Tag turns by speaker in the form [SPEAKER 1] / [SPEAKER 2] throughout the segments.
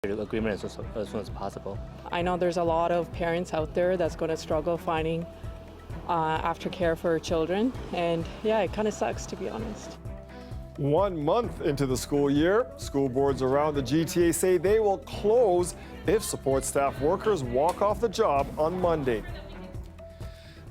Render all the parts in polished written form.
[SPEAKER 1] agreement as soon as possible.
[SPEAKER 2] I know there's a lot of parents out there that's going to struggle finding aftercare for children, and yeah, it kind of sucks, to be honest.
[SPEAKER 3] 1 month into the school year, school boards around the GTA say they will close if support staff workers walk off the job on Monday.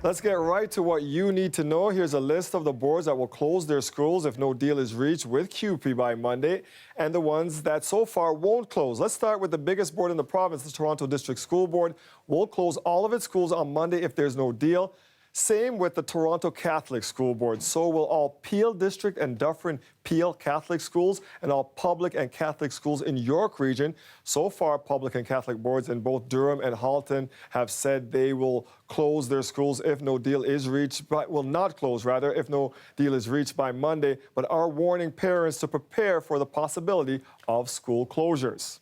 [SPEAKER 3] Let's get right to what you need to know. Here's a list of the boards that will close their schools if no deal is reached with CUPE by Monday, and the ones that so far won't close. Let's start with the biggest board in the province, the Toronto District School Board. Will close all of its schools on Monday if there's no deal. Same with the Toronto Catholic School Board. So will all Peel District and Dufferin Peel Catholic schools and all public and Catholic schools in York Region. So far, public and Catholic boards in both Durham and Halton have said they will close their schools if no deal is reached, but will not close, rather, if no deal is reached by Monday, but are warning parents to prepare for the possibility of school closures.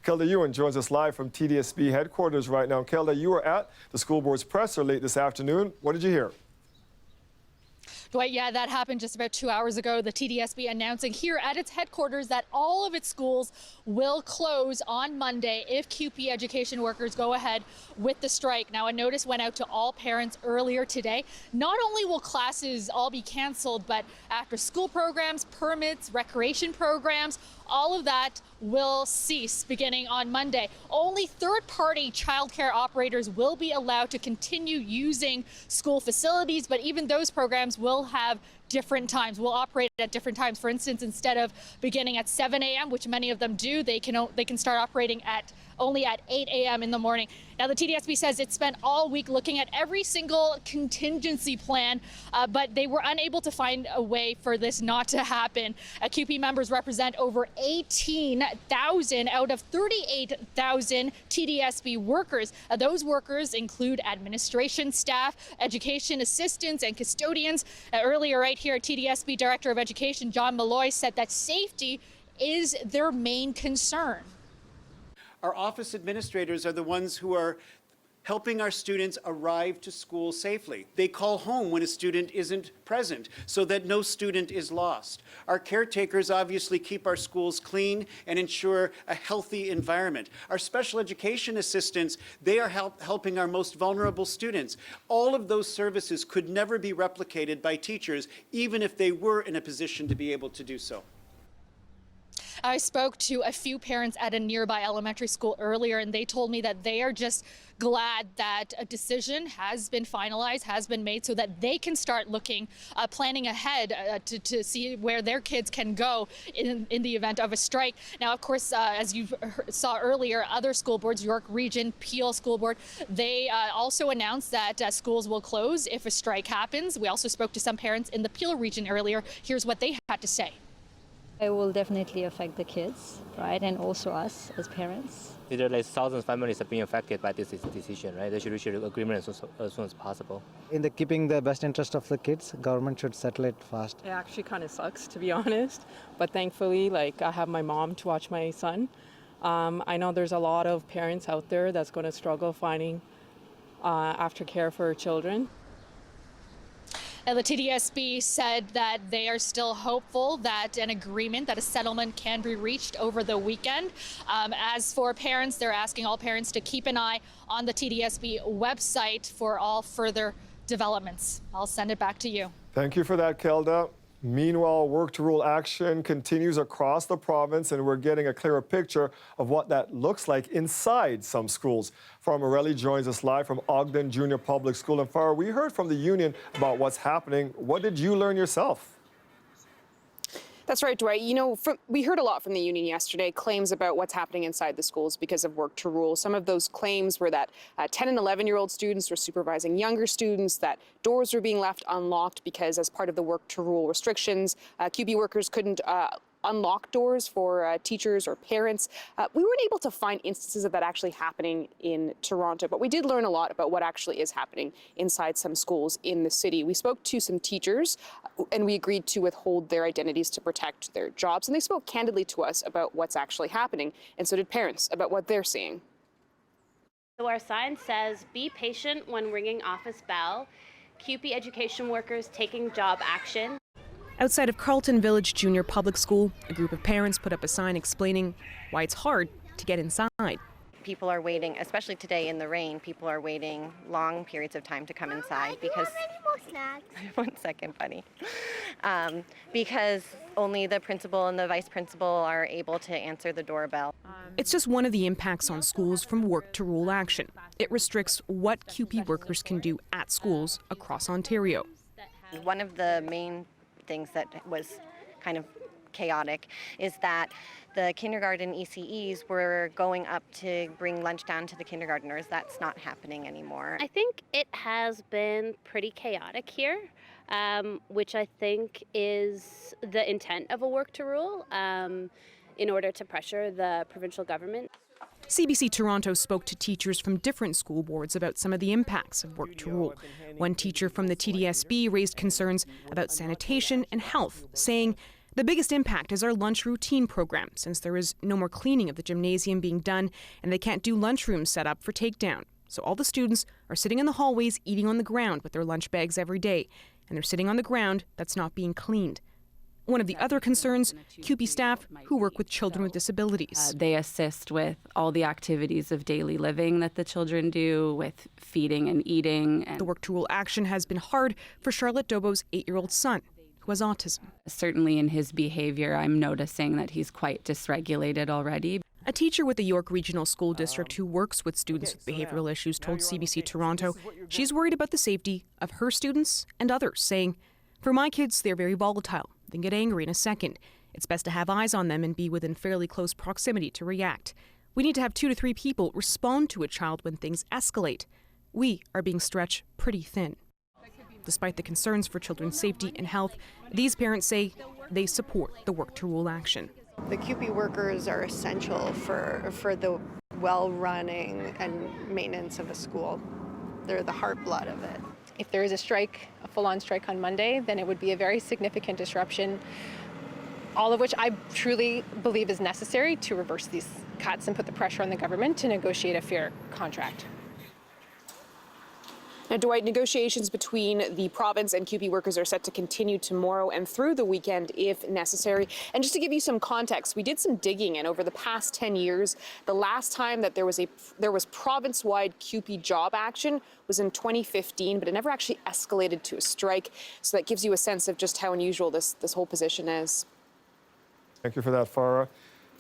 [SPEAKER 3] Kelda Ewan joins us live from TDSB headquarters right now. Kelda, you were at the school board's presser late this afternoon. What did you hear?
[SPEAKER 4] Dwight, yeah, that happened just about 2 hours ago. The TDSB announcing here at its headquarters that all of its schools will close on Monday if CUPE education workers go ahead with the strike. Now, a notice went out to all parents earlier today. Not only will classes all be canceled, but after school programs, permits, recreation programs, all of that will cease beginning on Monday. Only third-party childcare operators will be allowed to continue using school facilities, but even those programs will have different times, will operate at different times. For instance, instead of beginning at 7 a.m., which many of them do, they can start operating only at 8 a.m. in the morning. Now, the TDSB says it spent all week looking at every single contingency plan, but they were unable to find a way for this not to happen. CUPE members represent over 18,000 out of 38,000 TDSB workers. Those workers include administration staff, education assistants, and custodians. Earlier, right here, TDSB Director of Education John Malloy said that safety is their main concern.
[SPEAKER 5] Our office administrators are the ones who are helping our students arrive to school safely. They call home when a student isn't present so that no student is lost. Our caretakers obviously keep our schools clean and ensure a healthy environment. Our special education assistants, they are helping our most vulnerable students. All of those services could never be replicated by teachers, even if they were in a position to be able to do so.
[SPEAKER 4] I spoke to a few parents at a nearby elementary school earlier, and they told me that they are just glad that a decision has been finalized, has been made, so that they can start looking, planning ahead to see where their kids can go in the event of a strike. Now, of course, as you saw earlier, other school boards, York Region, Peel School Board, they also announced that schools will close if a strike happens. We also spoke to some parents in the Peel Region earlier. Here's what they had to say.
[SPEAKER 6] It will definitely affect the kids, right, and also us as parents.
[SPEAKER 1] There are thousands of families are being affected by this decision, right? They should reach an agreement as soon as possible.
[SPEAKER 7] In the keeping the best interest of the kids, government should settle it fast.
[SPEAKER 2] It actually kind of sucks, to be honest, but thankfully, I have my mom to watch my son. I know there's a lot of parents out there that's going to struggle finding aftercare for children.
[SPEAKER 4] Now, the TDSB said that they are still hopeful that an agreement, that a settlement can be reached over the weekend. As for parents, they're asking all parents to keep an eye on the TDSB website for all further developments. I'll send it back to you.
[SPEAKER 3] Thank you for that, Kelda. Meanwhile, work to rule action continues across the province, and we're getting a clearer picture of what that looks like inside some schools. Farah Morelli joins us live from Ogden Junior Public School. And Farah, we heard from the union about what's happening. What did you learn yourself?
[SPEAKER 8] That's right, Dwight. You know, we heard a lot from the union yesterday, claims about what's happening inside the schools because of work to rule. Some of those claims were that 10 and 11-year-old students were supervising younger students, that doors were being left unlocked because as part of the work to rule restrictions, CUPE workers couldn't unlock doors for teachers or parents. We weren't able to find instances of that actually happening in Toronto, but we did learn a lot about what actually is happening inside some schools in the city. We spoke to some teachers and we agreed to withhold their identities to protect their jobs, and they spoke candidly to us about what's actually happening, and so did parents about what they're seeing.
[SPEAKER 9] So our sign says, "Be patient when ringing office bell. CUPE education workers taking job action."
[SPEAKER 10] Outside of Carlton Village Junior Public School, a group of parents put up a sign explaining why it's hard to get inside.
[SPEAKER 11] People are waiting, especially today in the rain, people are waiting long periods of time to come inside because... One second, buddy. Because only the principal and the vice principal are able to answer the doorbell.
[SPEAKER 10] It's just one of the impacts on schools from work to rule action. It restricts what CUPE workers can do at schools across Ontario.
[SPEAKER 11] One of the main things that was kind of chaotic is that the kindergarten ECEs were going up to bring lunch down to the kindergartners. That's not happening anymore.
[SPEAKER 9] I think it has been pretty chaotic here, which I think is the intent of a work to rule in order to pressure the provincial government.
[SPEAKER 10] CBC Toronto spoke to teachers from different school boards about some of the impacts of work to rule. One teacher from the TDSB raised concerns about sanitation and health, saying the biggest impact is our lunch routine program, since there is no more cleaning of the gymnasium being done and they can't do lunchrooms set up for takedown. So all the students are sitting in the hallways eating on the ground with their lunch bags every day, and they're sitting on the ground that's not being cleaned. One of the other concerns, CUPE staff who work with children with disabilities.
[SPEAKER 12] They assist with all the activities of daily living that the children do, with feeding and eating.
[SPEAKER 10] The work to rule action has been hard for Charlotte Dobo's 8-year-old son, who has autism.
[SPEAKER 12] Certainly in his behavior, I'm noticing that he's quite dysregulated already.
[SPEAKER 10] A teacher with the York Regional School District who works with students with behavioral issues told CBC Toronto she's worried about the safety of her students and others, saying, "For my kids, they're very volatile. They can get angry in a second. It's best to have eyes on them and be within fairly close proximity to react. We need to have 2 to 3 people respond to a child when things escalate. We are being stretched pretty thin." Despite the concerns for children's safety and health, these parents say they support the work to rule action.
[SPEAKER 13] The CUPE workers are essential for the well-running and maintenance of a school. They're the heart blood of it.
[SPEAKER 14] If there is a strike, a full-on strike on Monday, then it would be a very significant disruption, all of which I truly believe is necessary to reverse these cuts and put the pressure on the government to negotiate a fair contract.
[SPEAKER 8] Now, Dwight, negotiations between the province and CUPE workers are set to continue tomorrow and through the weekend if necessary. And just to give you some context, we did some digging, and over the past 10 years, the last time that there was province-wide CUPE job action was in 2015, but it never actually escalated to a strike. So that gives you a sense of just how unusual this whole position is.
[SPEAKER 3] Thank you for that, Farah.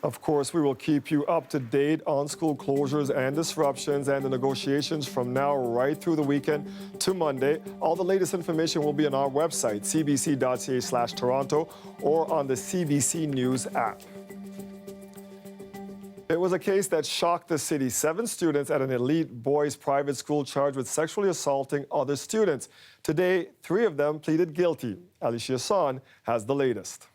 [SPEAKER 3] Of course, we will keep you up to date on school closures and disruptions and the negotiations from now right through the weekend to Monday. All the latest information will be on our website, cbc.ca/Toronto, or on the CBC News app. It was a case that shocked the city. 7 students at an elite boys' private school charged with sexually assaulting other students. Today, 3 of them pleaded guilty. Alicia Son has the latest.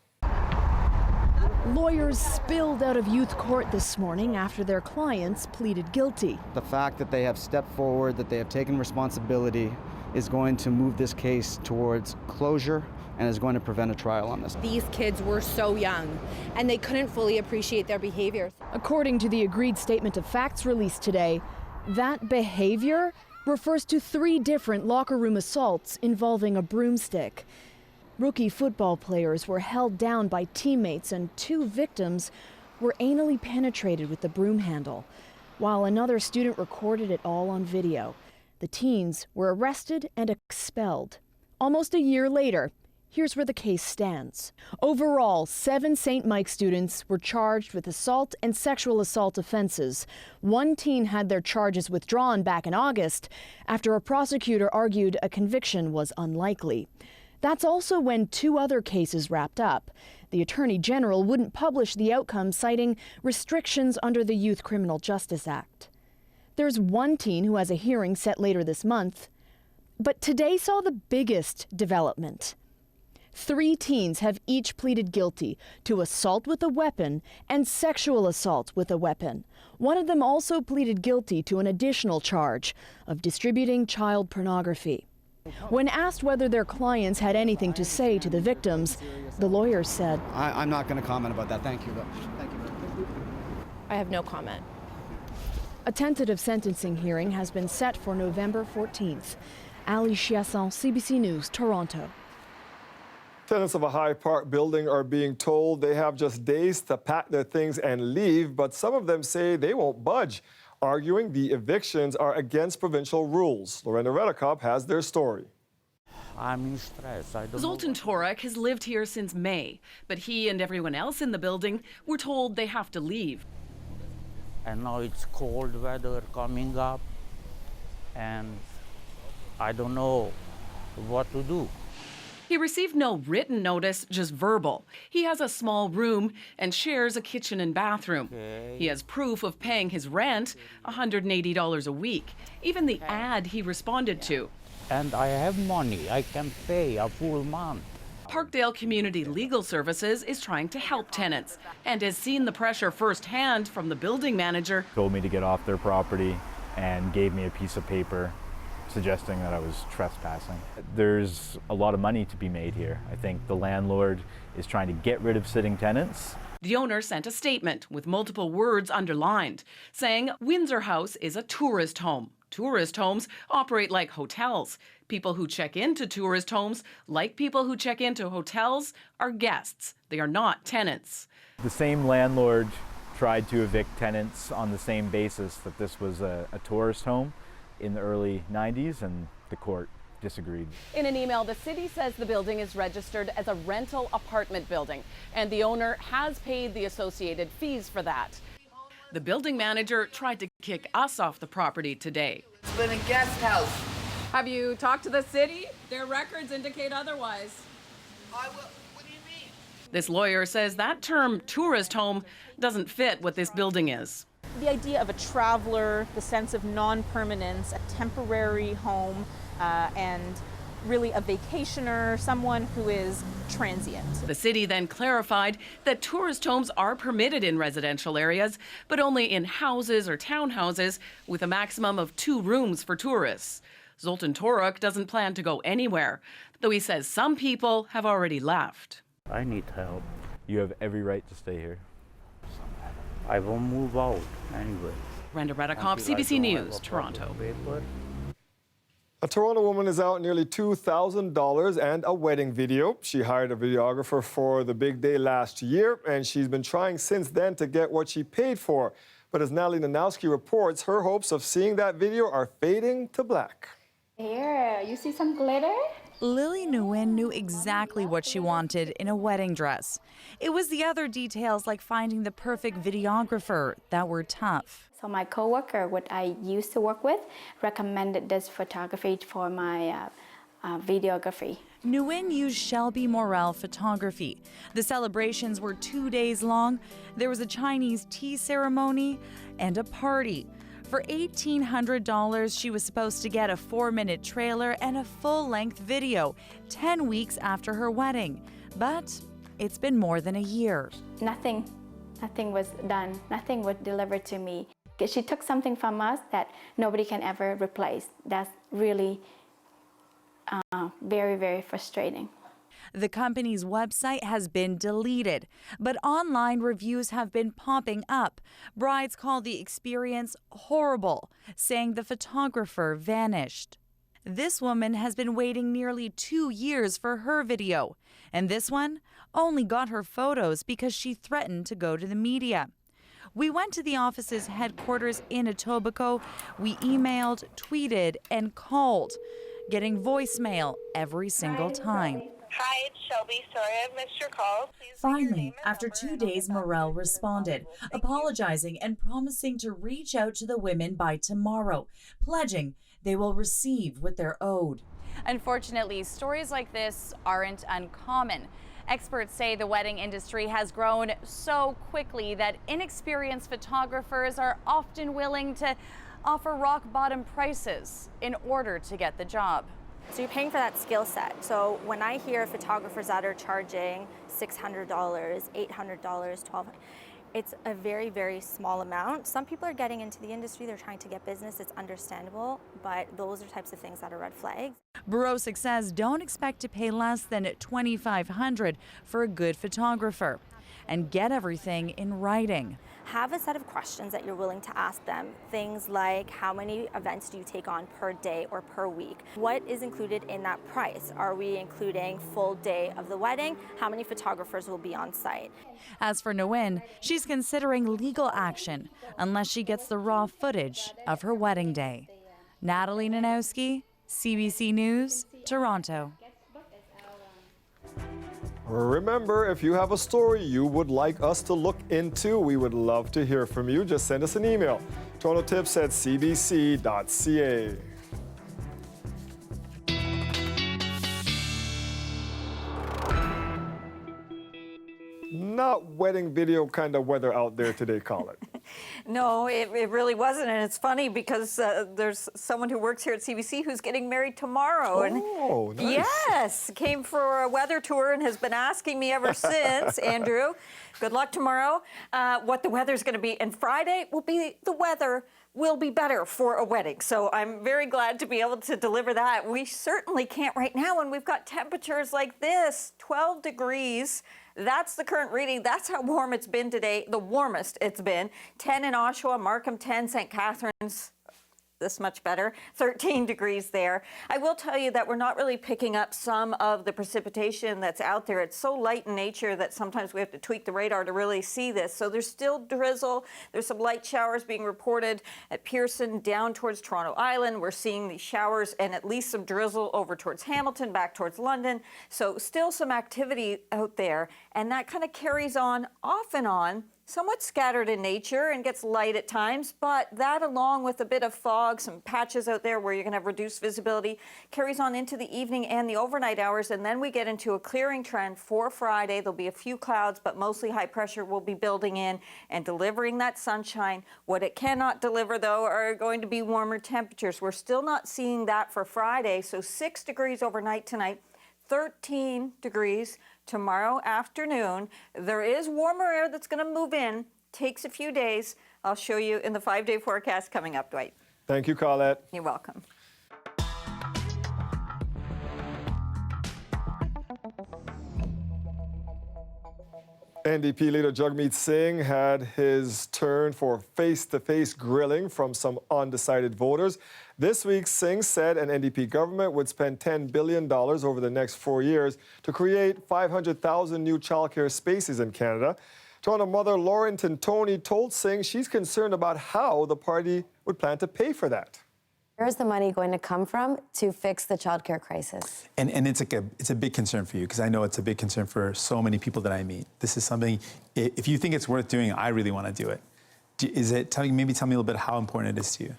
[SPEAKER 15] Lawyers spilled out of youth court this morning after their clients pleaded guilty.
[SPEAKER 7] The fact that they have stepped forward, that they have taken responsibility, is going to move this case towards closure and is going to prevent a trial on this.
[SPEAKER 16] These kids were so young and they couldn't fully appreciate their behavior.
[SPEAKER 15] According to the agreed statement of facts released today, that behavior refers to 3 different locker room assaults involving a broomstick. Rookie football players were held down by teammates and 2 victims were anally penetrated with the broom handle, while another student recorded it all on video. The teens were arrested and expelled. Almost a year later, here's where the case stands. Overall, 7 St. Mike students were charged with assault and sexual assault offenses. 1 teen had their charges withdrawn back in August after a prosecutor argued a conviction was unlikely. That's also when 2 other cases wrapped up. The Attorney General wouldn't publish the outcome, citing restrictions under the Youth Criminal Justice Act. There's 1 teen who has a hearing set later this month. But today saw the biggest development. 3 teens have each pleaded guilty to assault with a weapon and sexual assault with a weapon. One of them also pleaded guilty to an additional charge of distributing child pornography. When asked whether their clients had anything to say to the victims, the lawyers said,
[SPEAKER 7] I'm not going to comment about that. Thank you, though. Thank you.
[SPEAKER 14] I have no comment.
[SPEAKER 15] A tentative sentencing hearing has been set for November 14th. Ali Chiasson, CBC News, Toronto.
[SPEAKER 3] Tenants of a High Park building are being told they have just days to pack their things and leave, but some of them say they won't budge, arguing the evictions are against provincial rules. Lorena Redekop has their story.
[SPEAKER 17] I'm in stress.
[SPEAKER 18] Zoltan Torek has lived here since May, but he and everyone else in the building were told they have to leave.
[SPEAKER 17] And now it's cold weather coming up, and I don't know what to do.
[SPEAKER 18] He received no written notice, just verbal. He has a small room and shares a kitchen and bathroom.
[SPEAKER 17] Okay.
[SPEAKER 18] He has proof of paying his rent, $180 a week, even the ad he responded to.
[SPEAKER 17] And I have money. I can pay a full month.
[SPEAKER 18] Parkdale Community Legal Services is trying to help tenants and has seen the pressure firsthand from the building manager.
[SPEAKER 19] Told me to get off their property and gave me a piece of paper suggesting that I was trespassing. There's a lot of money to be made here. I think the landlord is trying to get rid of sitting tenants.
[SPEAKER 18] The owner sent a statement with multiple words underlined, saying Windsor House is a tourist home. Tourist homes operate like hotels. People who check into tourist homes, like people who check into hotels, are guests. They are not tenants.
[SPEAKER 19] The same landlord tried to evict tenants on the same basis that this was a tourist home in the early 90s, and the court disagreed.
[SPEAKER 18] In an email, the city says the building is registered as a rental apartment building, and the owner has paid the associated fees for that. The building manager tried to kick us off the property today.
[SPEAKER 20] It's been a guest house.
[SPEAKER 18] Have you talked to the city? Their records indicate otherwise.
[SPEAKER 20] I will. What do you mean?
[SPEAKER 18] This lawyer says that term tourist home doesn't fit what this building is.
[SPEAKER 21] The idea of a traveler, the sense of non-permanence, a temporary home, and really a vacationer, someone who is transient.
[SPEAKER 18] The city then clarified that tourist homes are permitted in residential areas, but only in houses or townhouses with a maximum of 2 rooms for tourists. Zoltan Torek doesn't plan to go anywhere, though he says some people have already left.
[SPEAKER 17] I need help.
[SPEAKER 19] You have every right to stay here.
[SPEAKER 17] I won't move out anyway.
[SPEAKER 18] Brenda Redekop, CBC News, Toronto.
[SPEAKER 3] A Toronto woman is out nearly $2,000 and a wedding video. She hired a videographer for the big day last year, and she's been trying since then to get what she paid for. But as Natalie Nanowski reports, her hopes of seeing that video are fading to black.
[SPEAKER 22] Here, you see some glitter?
[SPEAKER 23] Lily Nguyen knew exactly what she wanted in a wedding dress. It was the other details, like finding the perfect videographer, that were tough.
[SPEAKER 22] So my coworker, what I used to work with, recommended this photography for my videography.
[SPEAKER 23] Nguyen used Shelby Morel photography. The celebrations were 2 days long. There was a Chinese tea ceremony and a party. For $1,800, she was supposed to get a 4-minute trailer and a full-length video 10 weeks after her wedding. But it's been more than a year.
[SPEAKER 22] Nothing was done. Nothing was delivered to me. She took something from us that nobody can ever replace. That's really very, very frustrating.
[SPEAKER 23] The company's website has been deleted, but online reviews have been popping up. Brides call the experience horrible, saying the photographer vanished. This woman has been waiting nearly 2 years for her video, and this one only got her photos because she threatened to go to the media. We went to the office's headquarters in Etobicoke. We emailed, tweeted, and called, getting voicemail every single time.
[SPEAKER 24] Hi, it's Shelby. Sorry I missed your call.
[SPEAKER 23] Finally, after 2 days, Morel responded, apologizing and promising to reach out to the women by tomorrow, pledging they will receive what they're owed.
[SPEAKER 25] Unfortunately, stories like this aren't uncommon. Experts say the wedding industry has grown so quickly that inexperienced photographers are often willing to offer rock-bottom prices in order to get the job.
[SPEAKER 26] So you're paying for that skill set. So when I hear photographers that are charging $600, $800, $1,200, it's a very, very small amount. Some people are getting into the industry, they're trying to get business, it's understandable, but those are types of things that are red flags.
[SPEAKER 23] Borosic says don't expect to pay less than $2,500 for a good photographer and get everything in writing.
[SPEAKER 26] have a set of questions that you're willing to ask them. Things like, how many events do you take on per day or per week? What is included in that price? Are we including full day of the wedding? How many photographers will be on site?
[SPEAKER 23] As for Nguyen, she's considering legal action unless she gets the raw footage of her wedding day. Natalie Nanowski, CBC News, Toronto.
[SPEAKER 3] Remember, if you have a story you would like us to look into, we would love to hear from you. Just send us an email, torontotips@cbc.ca. Not wedding video kind of weather out there today, Colin.
[SPEAKER 1] No, it really wasn't. And it's funny because there's someone who works here at CBC who's getting married tomorrow.
[SPEAKER 3] Oh,
[SPEAKER 1] and
[SPEAKER 3] nice.
[SPEAKER 1] Yes, came for a weather tour and has been asking me ever since, Andrew, good luck tomorrow, what the weather's going to be. And Friday will be the weather will be better for a wedding. So I'm very glad to be able to deliver that. We certainly can't right now when we've got temperatures like this, 12 degrees. That's the current reading. That's how warm it's been today, the warmest it's been. 10 in Oshawa, Markham 10, St. Catharines, this much better, 13 degrees there. I will tell you that we're not really picking up some of the precipitation that's out there. It's so light in nature that sometimes we have to tweak the radar to really see this. So there's still drizzle. There's some light showers being reported at Pearson down towards Toronto Island. We're seeing these showers and at least some drizzle over towards Hamilton, back towards London. So still some activity out there. And that kind of carries on off and on, somewhat scattered in nature and gets light at times, but that along with a bit of fog, some patches out there where you're going to have reduced visibility, carries on into the evening and the overnight hours, and then we get into a clearing trend for Friday. There'll be a few clouds, but mostly high pressure will be building in and delivering that sunshine. What it cannot deliver, though, are going to be warmer temperatures. We're still not seeing that for Friday, so 6 degrees overnight tonight, 13 degrees tomorrow afternoon. There is warmer air that's going to move in. Takes a few days. I'll show you in the 5-day forecast coming up, Dwight.
[SPEAKER 3] Thank you, Colette.
[SPEAKER 1] You're welcome.
[SPEAKER 3] NDP leader Jagmeet Singh had his turn for face-to-face grilling from some undecided voters. This week, Singh said an NDP government would spend $10 billion over the next 4 years to create 500,000 new childcare spaces in Canada. Toronto mother Laurenton Tony told Singh she's concerned about how the party would plan to pay for that.
[SPEAKER 2] Where's the money going to come from to fix the childcare crisis?
[SPEAKER 4] And it's a big concern for you, because I know it's a big concern for so many people that I meet. This is something, if you think it's worth doing, I really want to do it. Maybe tell me a little bit how important it is to you.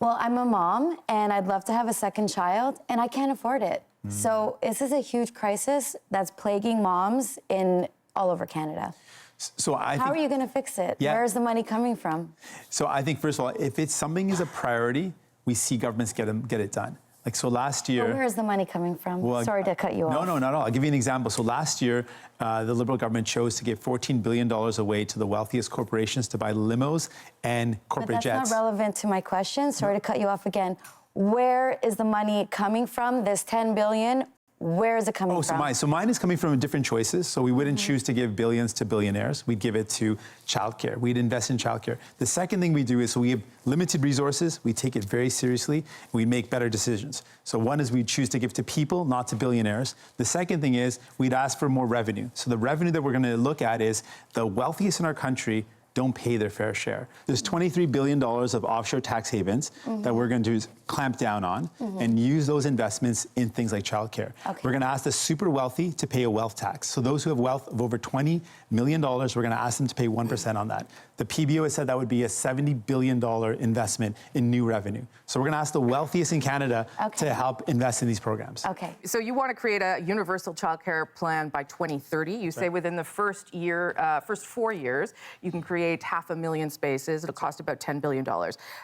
[SPEAKER 2] Well, I'm a mom, and I'd love to have a second child, and I can't afford it. So this is a huge crisis that's plaguing moms in all over Canada.
[SPEAKER 4] So
[SPEAKER 2] how are you going to fix it?
[SPEAKER 4] Yeah.
[SPEAKER 2] Where is the money coming from?
[SPEAKER 4] So I think, first of all, if it's something is a priority, we see governments get it done. Like, so last year...
[SPEAKER 2] Well, where is the money coming from?
[SPEAKER 4] Well,
[SPEAKER 2] sorry to cut you off.
[SPEAKER 4] No, not at all. I'll give you an example. So last year, the Liberal government chose to give $14 billion away to the wealthiest corporations to buy limos and corporate jets.
[SPEAKER 2] But that's not relevant to my question. Sorry to cut you off again. Where is the money coming from, this $10 billion? Where is it coming from?
[SPEAKER 4] So mine is coming from different choices. So we wouldn't choose to give billions to billionaires. We'd give it to childcare. We'd invest in childcare. The second thing we do is, so we have limited resources. We take it very seriously. We make better decisions. So one is we choose to give to people, not to billionaires. The second thing is we'd ask for more revenue. So the revenue that we're going to look at is the wealthiest in our country don't pay their fair share. There's $23 billion of offshore tax havens that we're going to clamp down on and use those investments in things like childcare.
[SPEAKER 2] Okay.
[SPEAKER 4] We're going to ask the super wealthy to pay a wealth tax. So those who have wealth of over $20 million, we're going to ask them to pay 1% on that. The PBO has said that would be a $70 billion investment in new revenue. So we're going to ask the wealthiest in Canada to help invest in these programs.
[SPEAKER 2] Okay.
[SPEAKER 5] So you want to create a universal childcare plan by 2030. You say within the first 4 years, you can create 500,000 spaces. It'll cost about $10 billion.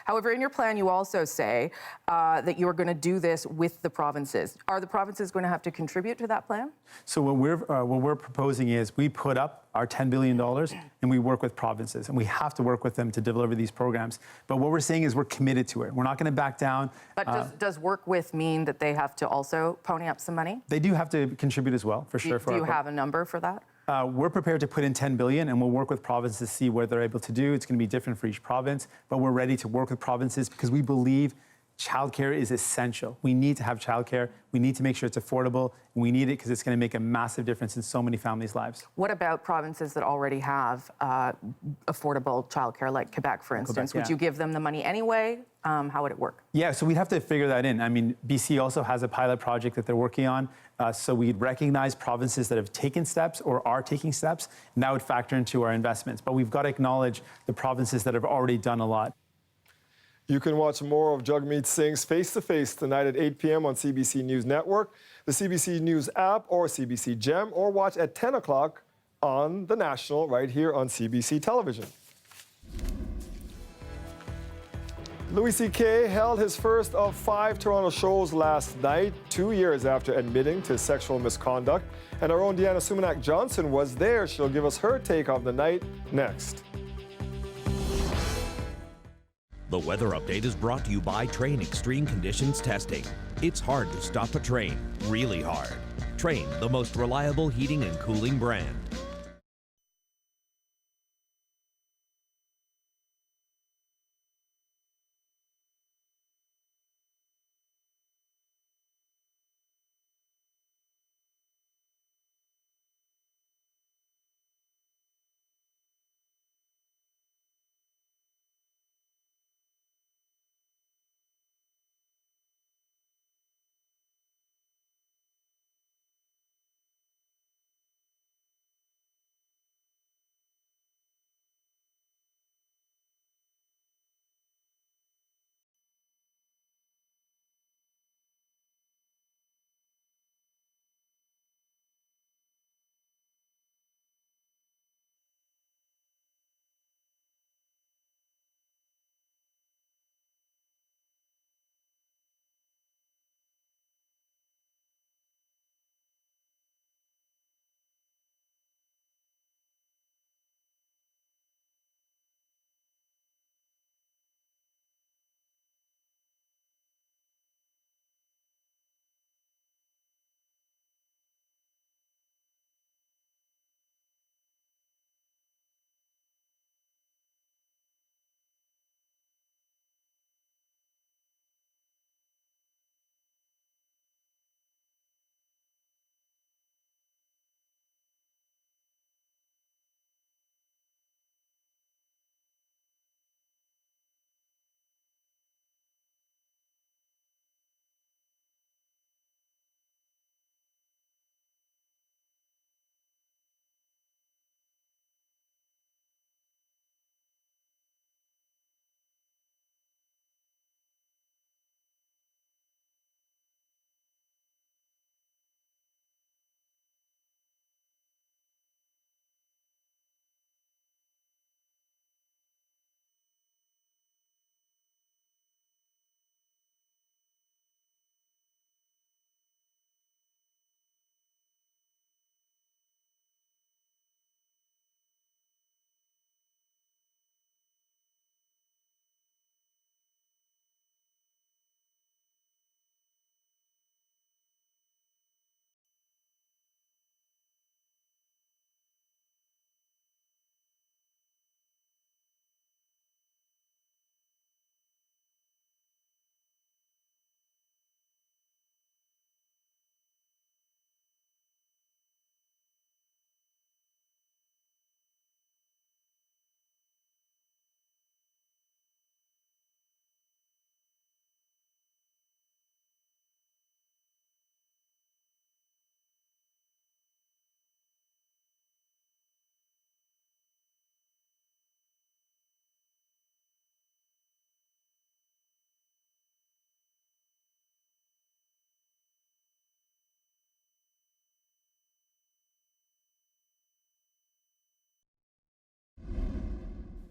[SPEAKER 5] However, in your plan, you also say that you are going to do this with the provinces. Are the provinces going to have to contribute to that plan?
[SPEAKER 4] So what we're proposing is we put up our $10 billion and we work with provinces, and we have to work with them to deliver these programs. But what we're saying is we're committed to it. We're not going to back down.
[SPEAKER 5] But does work with mean that they have to also pony up some money?
[SPEAKER 4] They do have to contribute as well, for sure.
[SPEAKER 5] Do you have a number for that?
[SPEAKER 4] We're prepared to put in $10 billion, and we'll work with provinces to see what they're able to do. It's going to be different for each province, but we're ready to work with provinces because we believe childcare is essential. We need to have childcare. We need to make sure it's affordable. And we need it because it's going to make a massive difference in so many families' lives.
[SPEAKER 5] What about provinces that already have affordable childcare, like Quebec, for instance? Would you give them the money anyway? How would it work?
[SPEAKER 4] Yeah, so we'd have to figure that in. I mean, BC also has a pilot project that they're working on. So we'd recognize provinces that have taken steps or are taking steps, and that would factor into our investments. But we've got to acknowledge the provinces that have already done a lot.
[SPEAKER 3] You can watch more of Jagmeet Singh's Face to Face tonight at 8 p.m. on CBC News Network, the CBC News app, or CBC Gem, or watch at 10 o'clock on The National right here on CBC Television. Louis C.K. held his first of 5 Toronto shows last night, 2 years after admitting to sexual misconduct. And our own Deanna Sumanak-Johnson was there. She'll give us her take on the night next.
[SPEAKER 6] The weather update is brought to you by Train Extreme Conditions Testing. It's hard to stop a train, really hard. Train, the most reliable heating and cooling brand.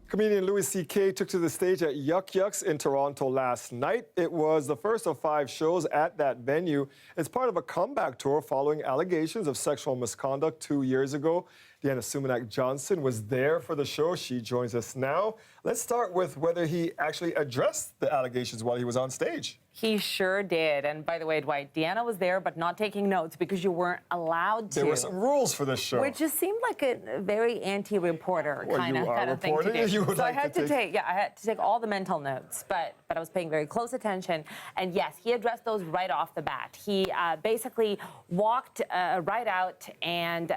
[SPEAKER 3] Comedian Louis C.K. took to the stage at Yuck Yucks in Toronto last night. It was the first of 5 shows at that venue. It's part of a comeback tour following allegations of sexual misconduct 2 years ago. Deanna Sumanak-Johnson was there for the show. She joins us now. Let's start with whether he actually addressed the allegations while he was on stage.
[SPEAKER 8] He sure did. And by the way, Dwight, Deanna was there, but not taking notes because you weren't allowed to.
[SPEAKER 3] There were some rules for this show.
[SPEAKER 8] Which just seemed like a very anti-reporter kind of thing to do.
[SPEAKER 3] You would
[SPEAKER 8] so
[SPEAKER 3] like
[SPEAKER 8] I had to take all the mental notes, but I was paying very close attention. And yes, he addressed those right off the bat. He basically walked right out, and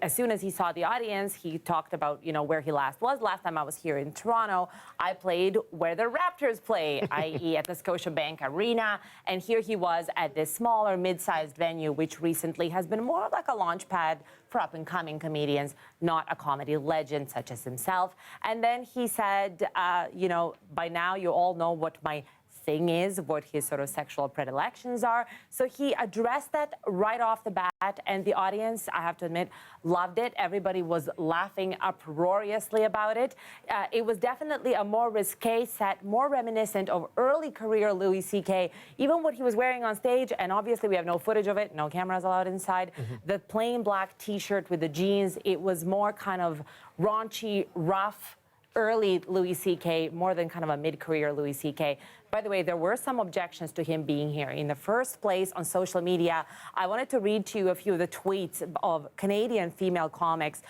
[SPEAKER 8] as soon as he saw the audience, he talked about where he last was. Last time I was here in Toronto, I played where the Raptors play, i.e. at the Scotiabank Arena, and here he was at this smaller, mid-sized venue, which recently has been more like a launch pad for up-and-coming comedians, not a comedy legend such as himself. And then he said, by now you all know what my thing is, what his sort of sexual predilections are. So he addressed that right off the bat, and the audience, I have to admit, loved it. Everybody was laughing uproariously about it. It was definitely a more risque set, more reminiscent of early career Louis C.K., even what he was wearing on stage, and obviously we have no footage of it, no cameras allowed inside. The plain black t-shirt with the jeans, it was more kind of raunchy, rough, early Louis C.K., more than kind of a mid-career Louis C.K. By the way, there were some objections to him being here. In the first place, on social media, I wanted to read to you a few of the tweets of Canadian female comics,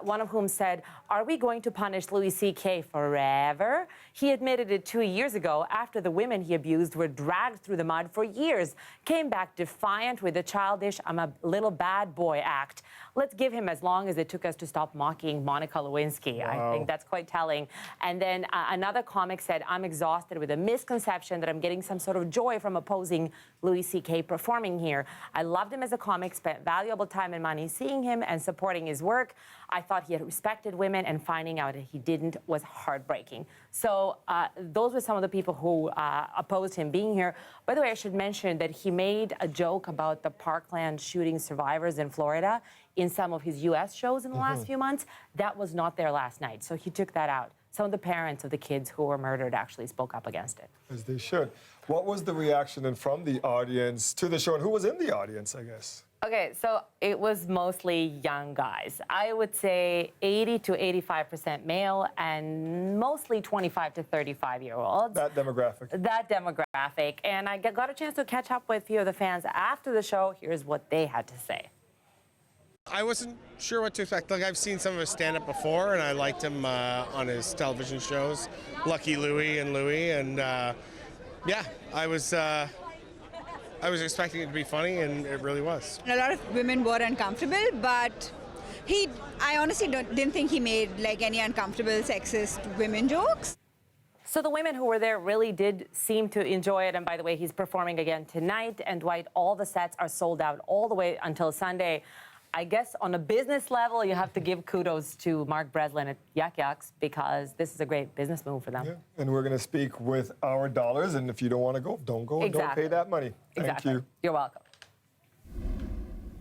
[SPEAKER 8] one of whom said, "Are we going to punish Louis C.K. forever? He admitted it 2 years ago after the women he abused were dragged through the mud for years, came back defiant with the childish, I'm a little bad boy act. Let's give him as long as it took us to stop mocking Monica Lewinsky." Wow. I think that's quite telling. And then another comic said, "I'm exhausted with a misconception that I'm getting some sort of joy from opposing Louis C.K. performing here. I loved him as a comic, spent valuable time and money seeing him and supporting his work. I thought he had respected women, and finding out that he didn't was heartbreaking." So those were some of the people who opposed him being here. By the way, I should mention that he made a joke about the Parkland shooting survivors in Florida in some of his U.S. shows in the last few months. That was not there last night, so he took that out. Some of the parents of the kids who were murdered actually spoke up against it.
[SPEAKER 3] As they should. What was the reaction then from the audience to the show, and who was in the audience, I guess?
[SPEAKER 8] Okay, so it was mostly young guys. I would say 80 to 85% male and mostly 25 to 35-year-olds.
[SPEAKER 3] That demographic.
[SPEAKER 8] That demographic. And I got a chance to catch up with a few of the fans after the show. Here's what they had to say.
[SPEAKER 9] I wasn't sure what to expect. Like, I've seen some of his stand-up before, and I liked him on his television shows, Lucky Louie, and yeah, I was expecting it to be funny, and it really was.
[SPEAKER 10] A lot of women were uncomfortable, but I honestly didn't think he made like any uncomfortable sexist women jokes.
[SPEAKER 8] So the women who were there really did seem to enjoy it. And by the way, he's performing again tonight. And Dwight, all the sets are sold out all the way until Sunday. I guess on a business level, you have to give kudos to Mark Breslin at Yuck Yucks, because this is a great business move for them.
[SPEAKER 3] Yeah. And we're going to speak with our dollars. And if you don't want to go, don't go.
[SPEAKER 8] Exactly.
[SPEAKER 3] Don't pay that money.
[SPEAKER 8] Exactly.
[SPEAKER 3] Thank you.
[SPEAKER 8] You're welcome.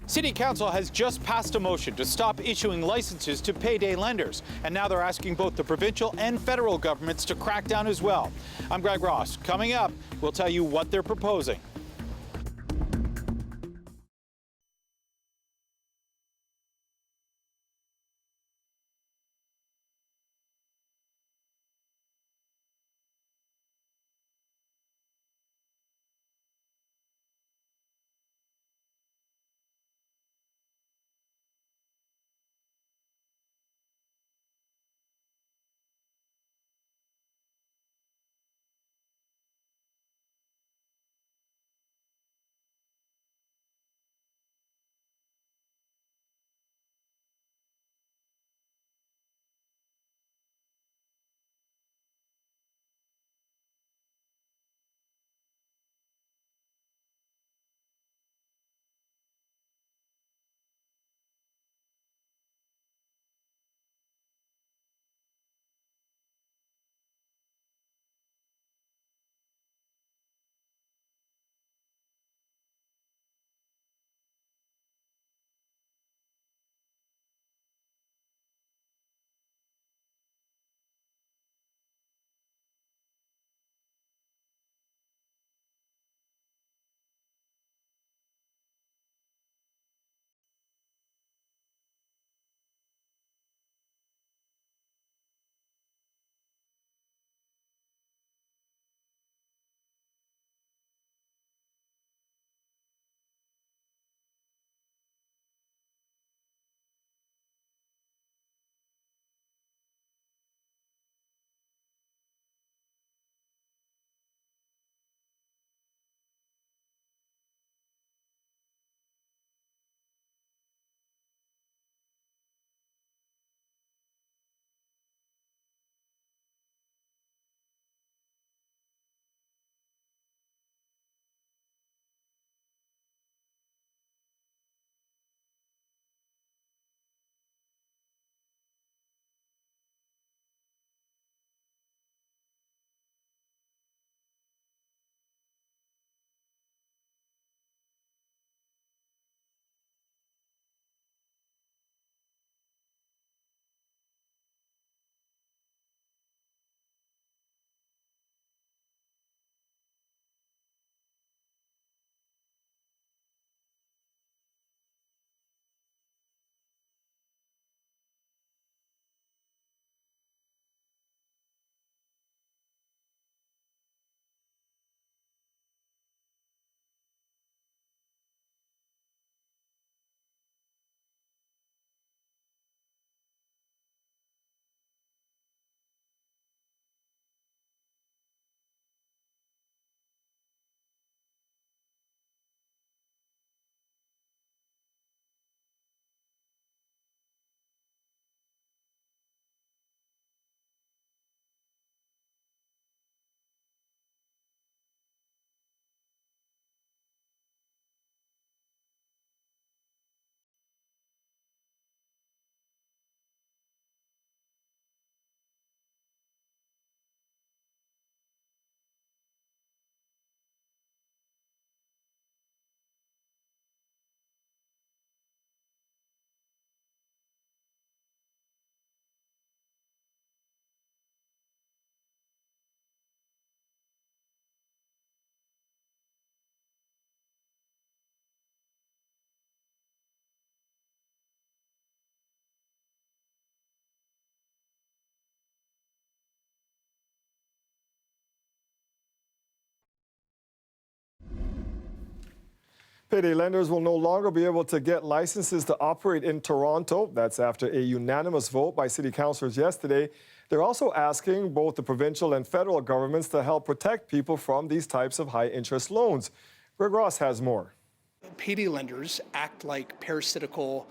[SPEAKER 11] City Council has just passed a motion to stop issuing licenses to payday lenders, and now they're asking both the provincial and federal governments to crack down as well. I'm Greg Ross. Coming up, we'll tell you what they're proposing.
[SPEAKER 3] Payday lenders will no longer be able to get licenses to operate in Toronto. That's after a unanimous vote by city councillors yesterday. They're also asking both the provincial and federal governments to help protect people from these types of high-interest loans. Greg Ross has more.
[SPEAKER 7] Payday lenders act like parasitical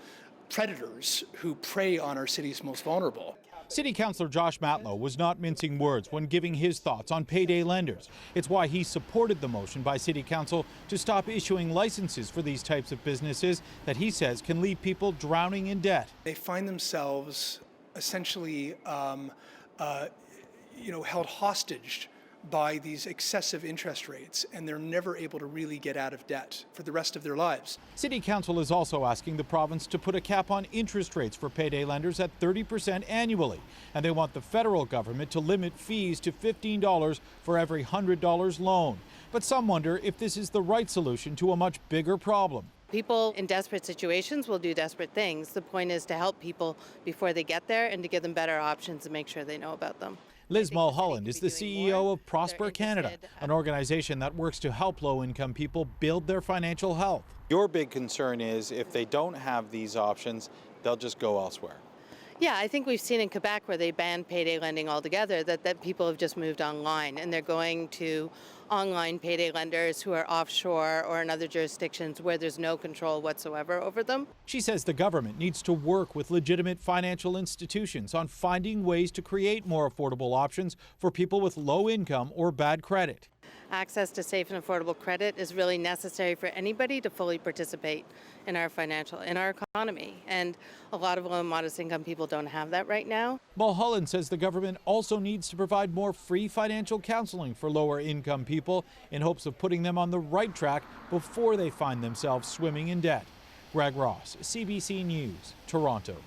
[SPEAKER 7] predators who prey on our city's most vulnerable.
[SPEAKER 11] City Councillor Josh Matlow was not mincing words when giving his thoughts on payday lenders. It's why he supported the motion by City Council to stop issuing licenses for these types of businesses that he says can leave people drowning in debt.
[SPEAKER 7] They find themselves essentially held hostage by these excessive interest rates, and they're never able to really get out of debt for the rest of their lives.
[SPEAKER 11] City Council is also asking the province to put a cap on interest rates for payday lenders at 30% annually, and they want the federal government to limit fees to $15 for every $100 loan. But some wonder if this is the right solution to a much bigger problem.
[SPEAKER 12] People in desperate situations will do desperate things. The point is to help people before they get there and to give them better options and make sure they know about them.
[SPEAKER 11] Liz Mulholland is the CEO of Prosper Canada, an organization that works to help low-income people build their financial health. Your big concern is if they don't have these options, they'll just go elsewhere.
[SPEAKER 12] Yeah, I think we've seen in Quebec where they banned payday lending altogether that people have just moved online and they're going to online payday lenders who are offshore or in other jurisdictions where there's no control whatsoever over them.
[SPEAKER 11] She says the government needs to work with legitimate financial institutions on finding ways to create more affordable options for people with low income or bad credit.
[SPEAKER 12] Access to safe and affordable credit is really necessary for anybody to fully participate in our economy. And a lot of low and modest income people don't have that right now.
[SPEAKER 11] Mulholland says the government also needs to provide more free financial counseling for lower income people in hopes of putting them on the right track before they find themselves swimming in debt. Greg Ross, CBC News, Toronto.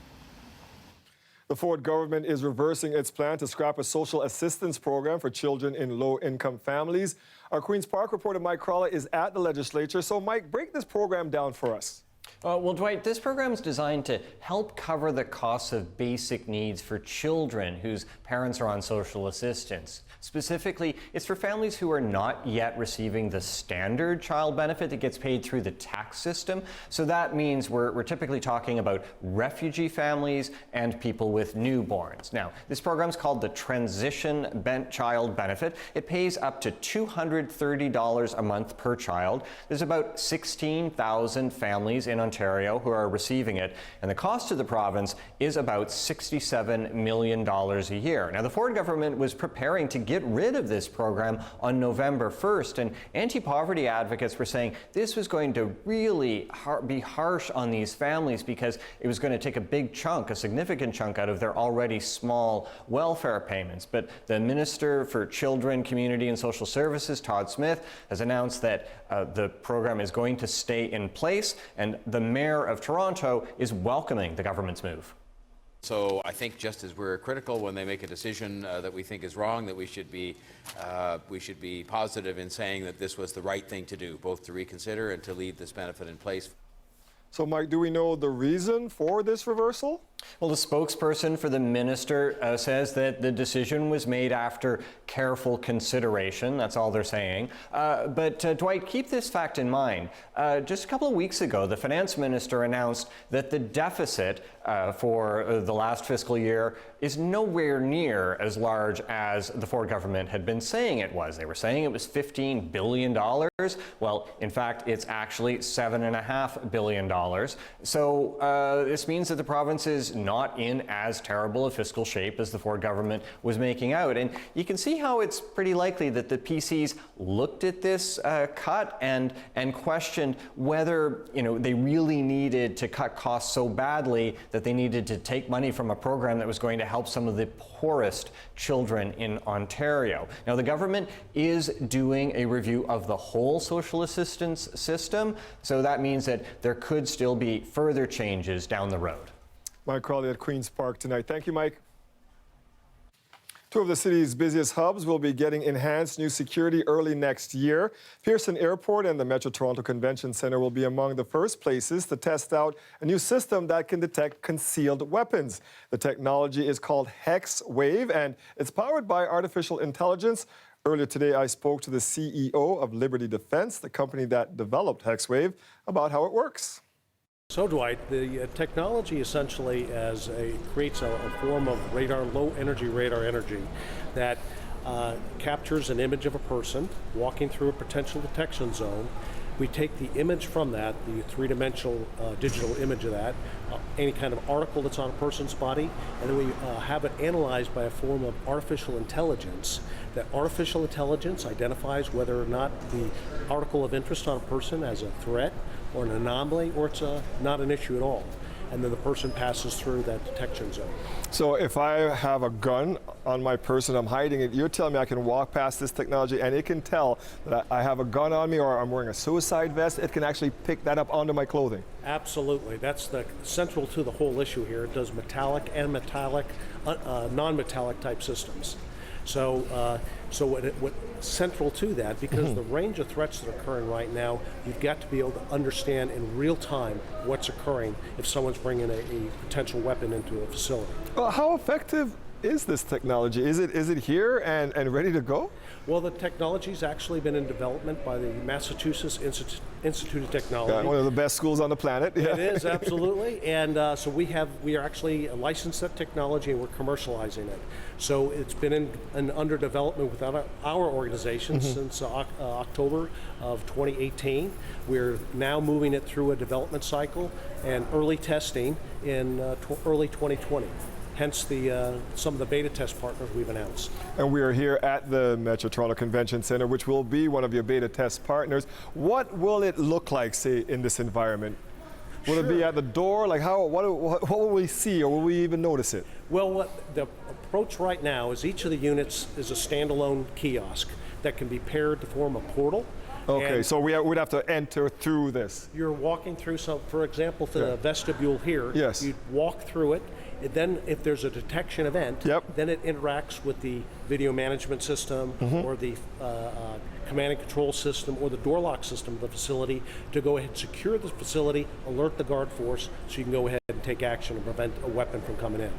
[SPEAKER 3] The Ford government is reversing its plan to scrap a social assistance program for children in low-income families. Our Queen's Park reporter Mike Crawler is at the legislature. So, Mike, break this program down for us.
[SPEAKER 13] Well, Dwight, this program is designed to help cover the costs of basic needs for children whose parents are on social assistance. Specifically, it's for families who are not yet receiving the standard child benefit that gets paid through the tax system. So that means we're typically talking about refugee families and people with newborns. Now, this program is called the Transition Child Benefit. It pays up to $230 a month per child. There's about 16,000 families in Ontario who are receiving it, and the cost to the province is about $67 million a year. Now, the Ford government was preparing to get rid of this program on November 1st, and anti-poverty advocates were saying this was going to really be harsh on these families because it was going to take a big chunk, a significant chunk out of their already small welfare payments. But the Minister for Children, Community and Social Services, Todd Smith, has announced that the program is going to stay in place, and the Mayor of Toronto is welcoming the government's move.
[SPEAKER 14] So I think just as we're critical when they make a decision that we think is wrong, that we should be positive in saying that this was the right thing to do, both to reconsider and to leave this benefit in place.
[SPEAKER 3] So, Mike, do we know the reason for this reversal?
[SPEAKER 13] Well, the spokesperson for the minister says that the decision was made after careful consideration. That's all they're saying. But Dwight, keep this fact in mind. Just a couple of weeks ago, the finance minister announced that the deficit for the last fiscal year is nowhere near as large as the Ford government had been saying it was. They were saying it was $15 billion. Well, in fact, it's actually $7.5 billion. So this means that the province is not in as terrible a fiscal shape as the Ford government was making out. And you can see how it's pretty likely that the PCs looked at this cut and questioned whether, they really needed to cut costs so badly that they needed to take money from a program that was going to help some of the poorest children in Ontario. Now, the government is doing a review of the whole social assistance system, so that means that there could still be further changes down the road.
[SPEAKER 3] Mike Crawley at Queen's Park tonight. Thank you, Mike. Two of the city's busiest hubs will be getting enhanced new security early next year. Pearson Airport and the Metro Toronto Convention Centre will be among the first places to test out a new system that can detect concealed weapons. The technology is called Hex Wave, and it's powered by artificial intelligence. Earlier today, I spoke to the CEO of Liberty Defense, the company that developed HexWave, about how it works.
[SPEAKER 15] So, Dwight, the technology essentially creates a form of low energy radar energy that captures an image of a person walking through a potential detection zone. We take the image from that, the three-dimensional digital image of that, any kind of article that's on a person's body, and then we have it analyzed by a form of artificial intelligence. That artificial intelligence identifies whether or not the article of interest on a person as a threat or an anomaly, or it's not an issue at all. And then the person passes through that detection zone.
[SPEAKER 3] So if I have a gun on my person, I'm hiding it, you're telling me I can walk past this technology and it can tell that I have a gun on me or I'm wearing a suicide vest, it can actually pick that up onto my clothing? Absolutely.
[SPEAKER 15] That's the central to the whole issue here. It does metallic and non-metallic type systems. So what's central to that, because the range of threats that are occurring right now, you've got to be able to understand in real time what's occurring if someone's bringing a potential weapon into a facility.
[SPEAKER 3] Well, how effective is this technology? Is it here and ready to go?
[SPEAKER 15] Well, the technology's actually been in development by the Massachusetts Institute of Technology.
[SPEAKER 3] One of the best schools on the planet.
[SPEAKER 15] It is, absolutely. And so we are actually licensed that technology and we're commercializing it. So it's been under development with our organization since October of 2018. We're now moving it through a development cycle and early testing in early 2020. Hence some of the beta test partners we've announced.
[SPEAKER 3] And we are here at the Metro Toronto Convention Center, which will be one of your beta test partners. What will it look like, say, in this environment? Will it be at the door? Like what will we see, or will we even notice it?
[SPEAKER 15] Well, what the approach right now is each of the units is a standalone kiosk that can be paired to form a portal.
[SPEAKER 3] Okay, so we'd have to enter through this.
[SPEAKER 15] You're walking through for example, the vestibule here.
[SPEAKER 3] Yes.
[SPEAKER 15] You'd walk through it. Then if there's a detection event, then it interacts with the video management system or the command and control system or the door lock system of the facility to go ahead and secure the facility, alert the guard force so you can go ahead and take action and prevent a weapon from coming in.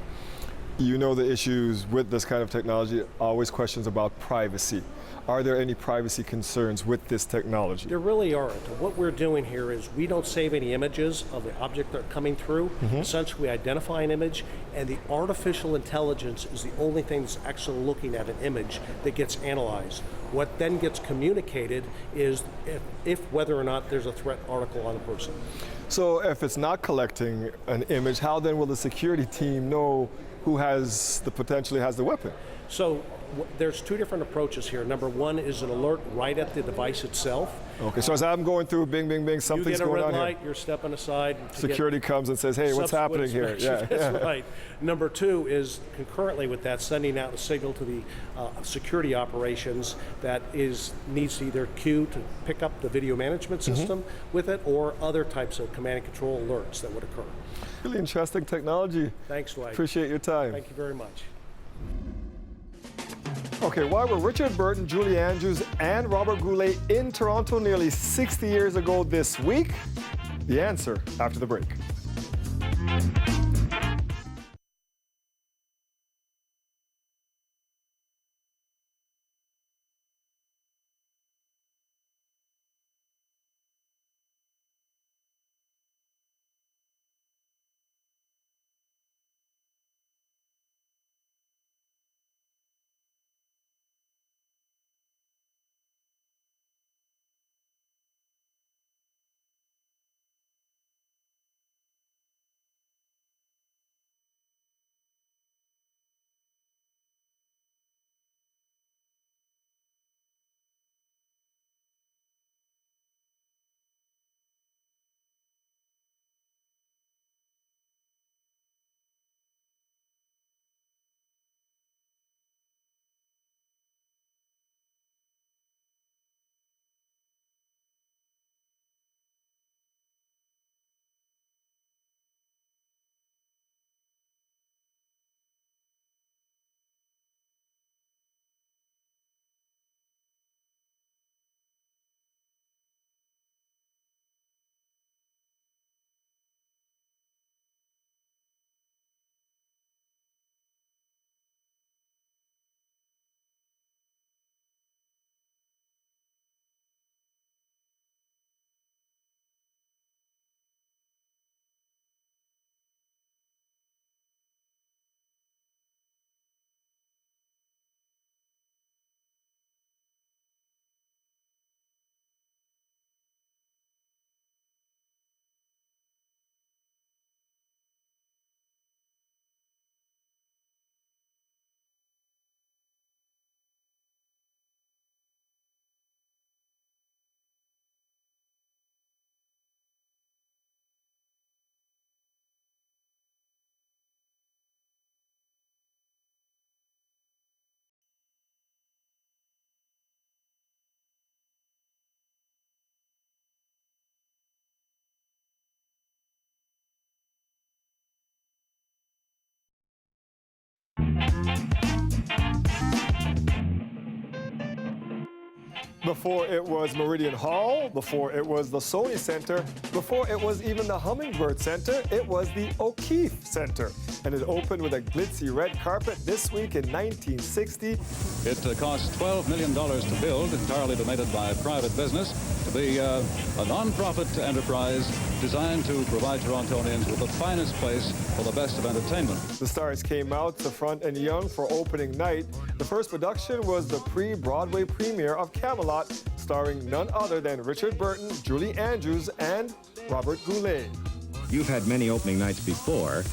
[SPEAKER 3] You know the issues with this kind of technology, always questions about privacy. Are there any privacy concerns with this technology?
[SPEAKER 15] There really aren't. What we're doing here is we don't save any images of the object that are coming through. Essentially, we identify an image, and the artificial intelligence is the only thing that's actually looking at an image that gets analyzed. What then gets communicated is if whether or not there's a threat article on a person.
[SPEAKER 3] So if it's not collecting an image, how then will the security team know who potentially has the weapon?
[SPEAKER 15] So there's two different approaches here. Number one is an alert right at the device itself.
[SPEAKER 3] Okay, so as I'm going through, bing, bing, bing, something's going on here.
[SPEAKER 15] You get a red light, you're stepping aside.
[SPEAKER 3] Security comes and says, hey, what's happening here?
[SPEAKER 15] That's right. Number two is concurrently with that, sending out a signal to the security operations that needs to either queue to pick up the video management system with it or other types of command and control alerts that would occur.
[SPEAKER 3] Really interesting technology.
[SPEAKER 15] Thanks, Dwight.
[SPEAKER 3] Appreciate your time.
[SPEAKER 15] Thank you very much.
[SPEAKER 3] Okay, why were Richard Burton, Julie Andrews, and Robert Goulet in Toronto nearly 60 years ago this week? The answer after the break. Before it was Meridian Hall, before it was the Sony Center, before it was even the Hummingbird Center, it was the O'Keefe Center. And it opened with a glitzy red carpet this week in 1960.
[SPEAKER 16] It cost $12 million to build, entirely donated by private business, to be a non-profit enterprise designed to provide Torontonians with the finest place for the best of entertainment.
[SPEAKER 3] The stars came out to front and young for opening night. The first production was the pre-Broadway premiere of Camelot, starring none other than Richard Burton, Julie Andrews, and Robert Goulet.
[SPEAKER 17] You've had many opening nights before.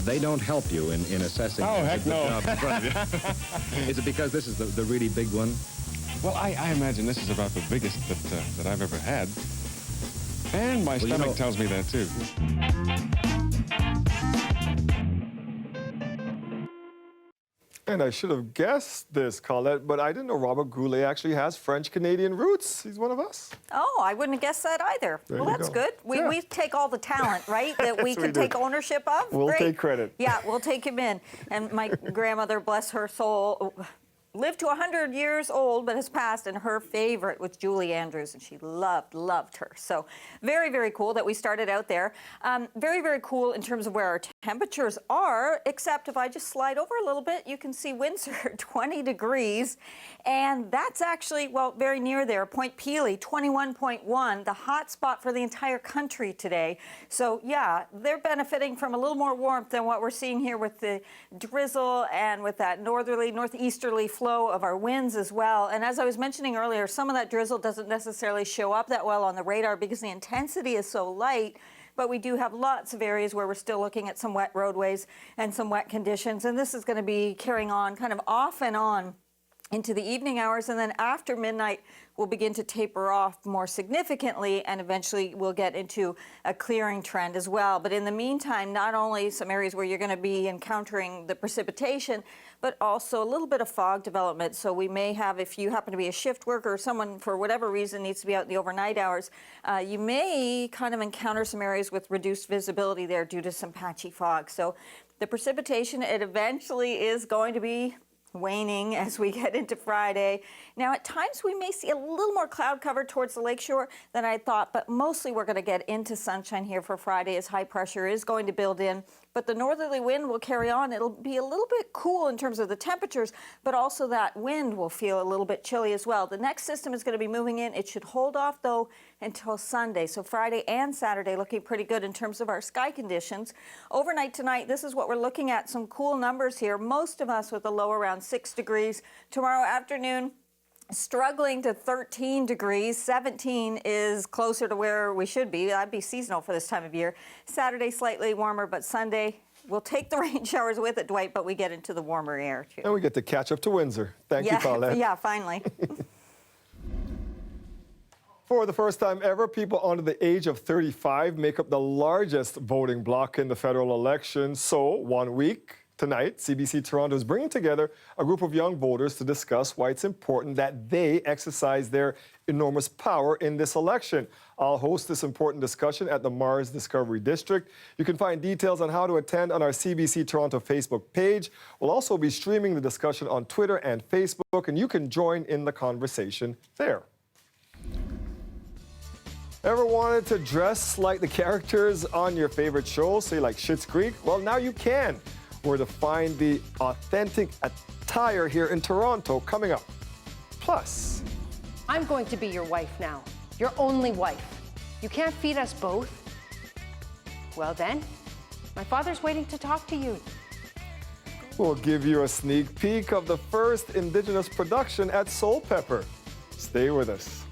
[SPEAKER 17] They don't help you in assessing the job in front of you. Is it because this is the really big one?
[SPEAKER 18] Well, I imagine this is about the biggest that I've ever had. And my stomach tells me that, too.
[SPEAKER 3] And I should have guessed this, Colette, but I didn't know Robert Goulet actually has French-Canadian roots. He's one of us.
[SPEAKER 1] Oh, I wouldn't have guessed that either.
[SPEAKER 3] There
[SPEAKER 1] Well,
[SPEAKER 3] you
[SPEAKER 1] that's
[SPEAKER 3] go.
[SPEAKER 1] good.
[SPEAKER 3] Yeah.
[SPEAKER 1] We take all the talent, right, that we
[SPEAKER 3] Yes, we
[SPEAKER 1] can
[SPEAKER 3] do.
[SPEAKER 1] take ownership of.
[SPEAKER 3] We'll
[SPEAKER 1] Great.
[SPEAKER 3] take credit.
[SPEAKER 1] Yeah, we'll take him in. And my grandmother, bless her soul, lived to 100 years old, but has passed, and her favorite was Julie Andrews, and she loved her. So very, very cool that we started out there. Very, very cool in terms of where our temperatures are, except if I just slide over a little bit, you can see Windsor, 20 degrees, and that's actually, well, very near there. Point Pelee, 21.1, the hot spot for the entire country today. So yeah, they're benefiting from a little more warmth than what we're seeing here with the drizzle and with that northeasterly flow of our winds as well. And as I was mentioning earlier, some of that drizzle doesn't necessarily show up that well on the radar because the intensity is so light, but we do have lots of areas where we're still looking at some wet roadways and some wet conditions. And this is going to be carrying on kind of off and on into the evening hours, and then after midnight we'll begin to taper off more significantly, and eventually we'll get into a clearing trend as well. But in the meantime, not only some areas where you're going to be encountering the precipitation, but also a little bit of fog development. So we may have, if you happen to be a shift worker or someone for whatever reason needs to be out in the overnight hours, you may kind of encounter some areas with reduced visibility there due to some patchy fog. So the precipitation, it eventually is going to be waning as we get into Friday. Now, at times we may see a little more cloud cover towards the lakeshore than I thought, but mostly we're going to get into sunshine here for Friday as high pressure is going to build in. But the northerly wind will carry on. It'll be a little bit cool in terms of the temperatures, but also that wind will feel a little bit chilly as well. The next system is going to be moving in. It should hold off, though, until Sunday. So Friday and Saturday looking pretty good in terms of our sky conditions. Overnight tonight, this is what we're looking at. Some cool numbers here. Most of us with a low around 6 degrees. Tomorrow afternoon, struggling to 13 degrees. 17 is closer to where we should be. That'd be seasonal for this time of year. Saturday, slightly warmer, but Sunday, we'll take the rain showers with it, Dwight, but we get into the warmer air, too.
[SPEAKER 3] And we get to catch up to Windsor. Thank you, Colette.
[SPEAKER 1] Yeah, finally.
[SPEAKER 3] For the first time ever, people under the age of 35 make up the largest voting bloc in the federal election. So, 1 week tonight, CBC Toronto is bringing together a group of young voters to discuss why it's important that they exercise their enormous power in this election. I'll host this important discussion at the Mars Discovery District. You can find details on how to attend on our CBC Toronto Facebook page. We'll also be streaming the discussion on Twitter and Facebook, and you can join in the conversation there. Ever wanted to dress like the characters on your favorite show, say like Schitt's Creek? Well, now you can. Where to find the authentic attire here in Toronto coming up. Plus,
[SPEAKER 19] I'm going to be your wife now, your only wife. You can't feed us both. Well then, my father's waiting to talk to you.
[SPEAKER 3] we'll give you a sneak peek of the first Indigenous production at Soul Pepper. Stay with us.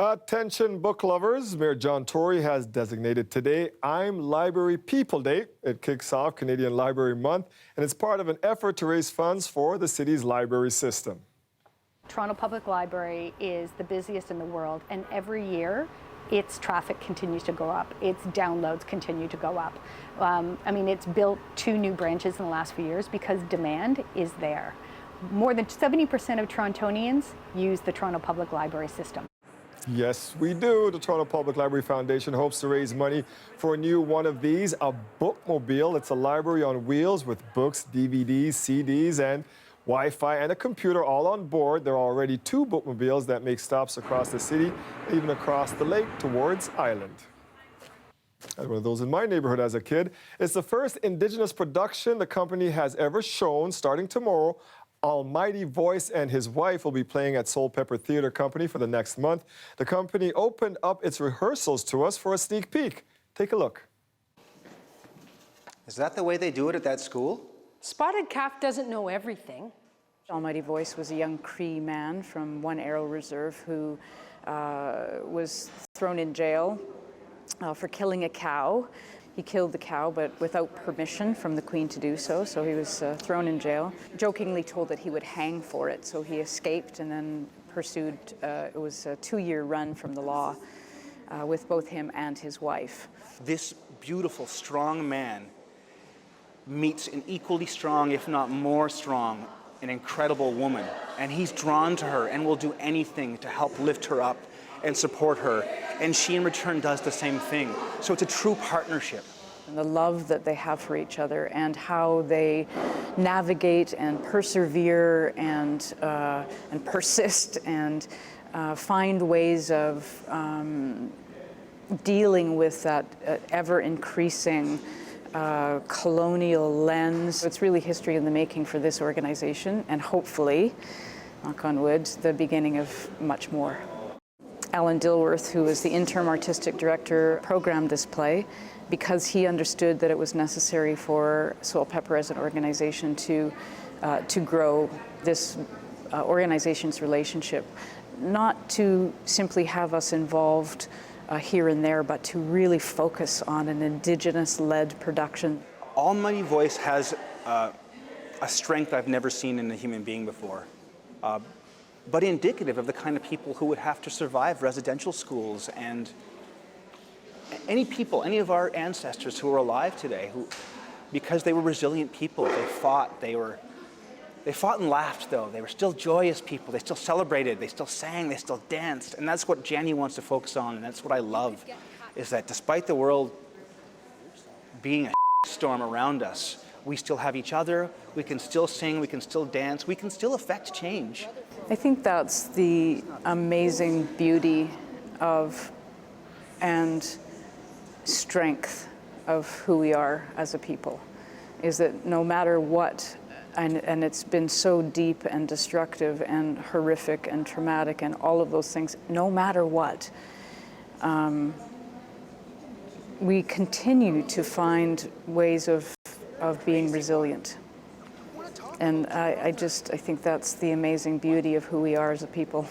[SPEAKER 3] Attention book lovers, Mayor John Tory has designated today I'm Library People Day. It kicks off Canadian Library Month and it's part of an effort to raise funds for the city's library system.
[SPEAKER 20] Toronto Public Library is the busiest in the world, and every year its traffic continues to go up, its downloads continue to go up. I mean, it's built 2 new branches in the last few years because demand is there. More than 70% of Torontonians use the Toronto Public Library system.
[SPEAKER 3] Yes, we do. The Toronto Public Library Foundation hopes to raise money for a new one of these, a bookmobile. It's a library on wheels with books, DVDs, CDs, and Wi-Fi and a computer all on board. There are already 2 bookmobiles that make stops across the city, even across the lake towards Island. I had one of those in my neighborhood as a kid. It's the first Indigenous production the company has ever shown. Starting tomorrow, Almighty Voice and his wife will be playing at Soul Pepper Theatre Company for the next month. The company opened up its rehearsals to us for a sneak peek. Take a look.
[SPEAKER 21] Is that the way they do it at that school?
[SPEAKER 19] Spotted Calf doesn't know everything.
[SPEAKER 22] Almighty Voice was a young Cree man from One Arrow Reserve who was thrown in jail for killing a cow. He killed the cow, but without permission from the Queen to do so, so he was thrown in jail. Jokingly told that he would hang for it, so he escaped and then pursued, it was a 2-year run from the law with both him and his wife.
[SPEAKER 21] This beautiful, strong man meets an equally strong, if not more strong, an incredible woman. And he's drawn to her and will do anything to help lift her up and support her. And she in return does the same thing. So it's a true partnership.
[SPEAKER 22] And the love that they have for each other and how they navigate and persevere and persist and find ways of dealing with that ever-increasing colonial lens. It's really history in the making for this organization, and hopefully, knock on wood, the beginning of much more. Alan Dilworth, who was the interim artistic director, programmed this play because he understood that it was necessary for Soul Pepper as an organization to grow this organization's relationship, not to simply have us involved here and there, but to really focus on an Indigenous-led production.
[SPEAKER 21] Almighty Voice has a strength I've never seen in a human being before, but indicative of the kind of people who would have to survive residential schools and any people, any of our ancestors who are alive today, who, because they were resilient people, they fought and laughed, though. They were still joyous people. They still celebrated. They still sang. They still danced. And that's what Janie wants to focus on, and that's what I love, is that despite the world being a storm around us, we still have each other. We can still sing. We can still dance. We can still affect change.
[SPEAKER 22] I think that's the amazing beauty of and strength of who we are as a people, is that no matter what, and it's been so deep and destructive and horrific and traumatic and all of those things, no matter what, we continue to find ways of being resilient. And I think that's the amazing beauty of who we are as a people.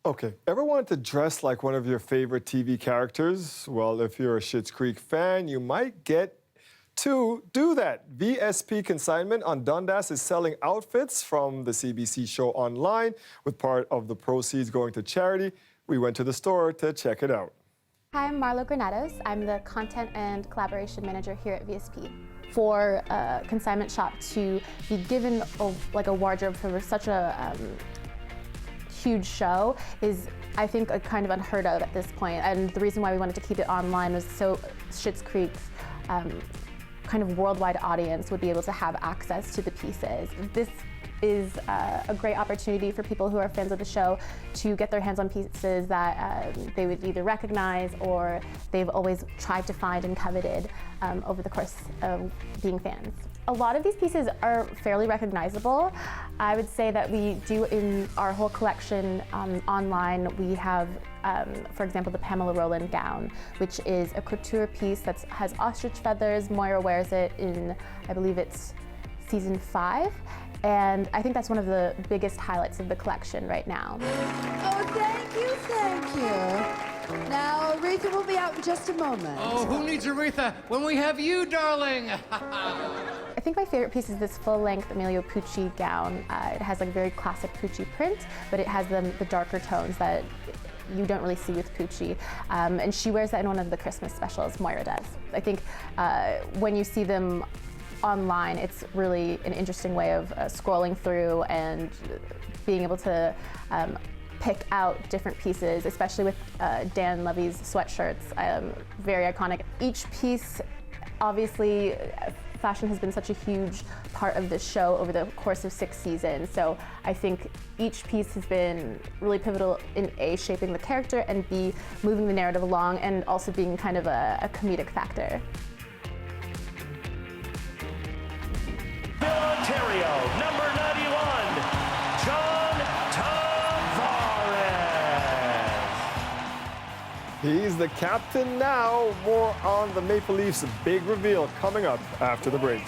[SPEAKER 3] Okay, ever wanted to dress like one of your favorite TV characters? Well, if you're a Schitt's Creek fan, you might get to do that. VSP Consignment on Dundas is selling outfits from the CBC show online, with part of the proceeds going to charity. We went to the store to check it out.
[SPEAKER 24] Hi, I'm Marlo Granados. I'm the Content and Collaboration Manager here at VSP. For a consignment shop to be given a wardrobe for such a huge show is, I think, a kind of unheard of at this point. And the reason why we wanted to keep it online was so Schitt's Creek's kind of worldwide audience would be able to have access to the pieces. This is a great opportunity for people who are fans of the show to get their hands on pieces that they would either recognize or they've always tried to find and coveted over the course of being fans. A lot of these pieces are fairly recognizable. I would say that we do in our whole collection online, we have, for example, the Pamela Rowland gown, which is a couture piece that has ostrich feathers. Moira wears it in, I believe it's season 5. And I think that's one of the biggest highlights of the collection right now.
[SPEAKER 2] Oh, thank you, thank you. Now, Aretha will be out in just a moment.
[SPEAKER 4] Oh, who needs Aretha when we have you, darling?
[SPEAKER 24] I think my favorite piece is this full-length Emilio Pucci gown. It has like a very classic Pucci print, but it has the darker tones that you don't really see with Pucci. And she wears that in one of the Christmas specials, Moira does. I think when you see them online, it's really an interesting way of scrolling through and being able to pick out different pieces, especially with Dan Levy's sweatshirts, very iconic. Each piece, obviously, fashion has been such a huge part of this show over the course of 6 seasons, so I think each piece has been really pivotal in A, shaping the character, and B, moving the narrative along, and also being kind of a comedic factor.
[SPEAKER 5] Ontario, number 91, John Tavares.
[SPEAKER 3] He's the captain now. More on the Maple Leafs' big reveal coming up after the break.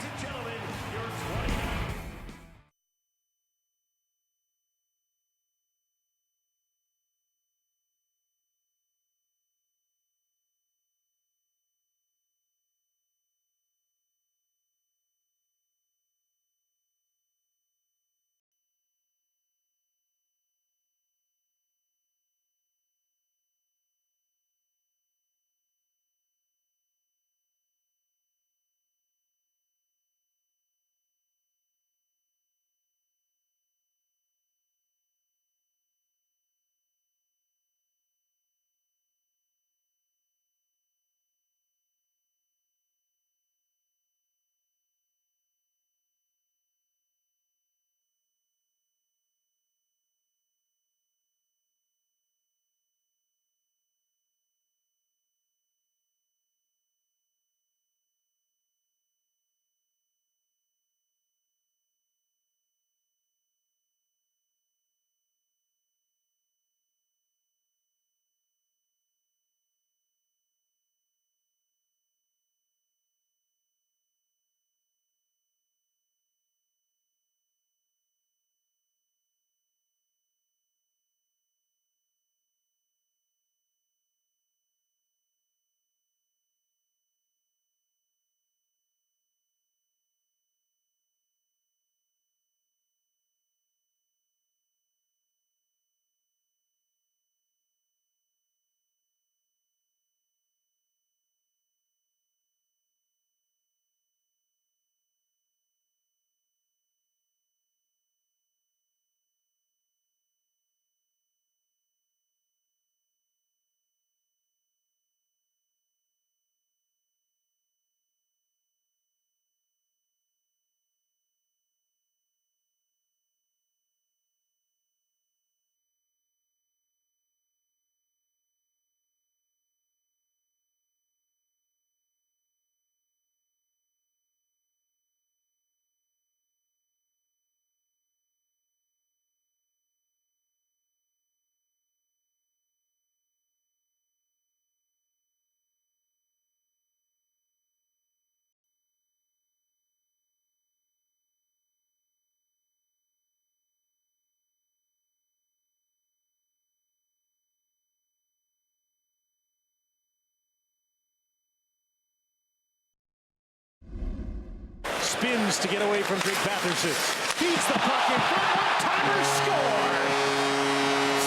[SPEAKER 5] Spins to get away from Drake Batherson. Feeds the puck in front. One-timer score.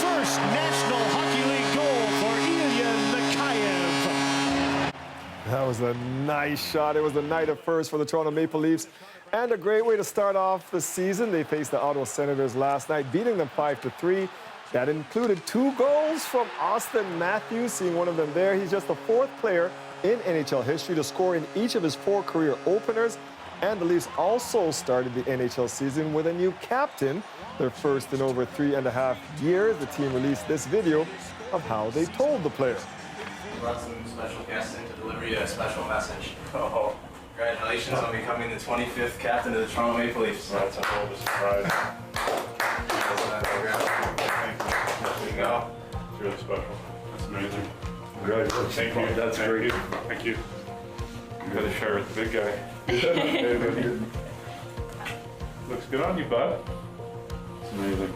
[SPEAKER 5] First National Hockey League goal for Ilya Mikheyev.
[SPEAKER 3] That was a nice shot. It was the night of first for the Toronto Maple Leafs. And a great way to start off the season. They faced the Ottawa Senators last night, beating them 5-3. That included 2 goals from Austin Matthews, seeing one of them there. He's just the 4th player in NHL history to score in each of his 4 career openers. And the Leafs also started the NHL season with a new captain, their first in over 3.5 years. The team released this video of how they told the player.
[SPEAKER 23] We brought some special guests in to deliver you a special message. Oh, congratulations on becoming the 25th captain of the Toronto Maple Leafs. That's a whole surprise. There you go.
[SPEAKER 25] It's really special. That's amazing. Congratulations. Thank you. That's great. Thank you. You gotta share with the big guy. Looks good on you, bud. It's amazing.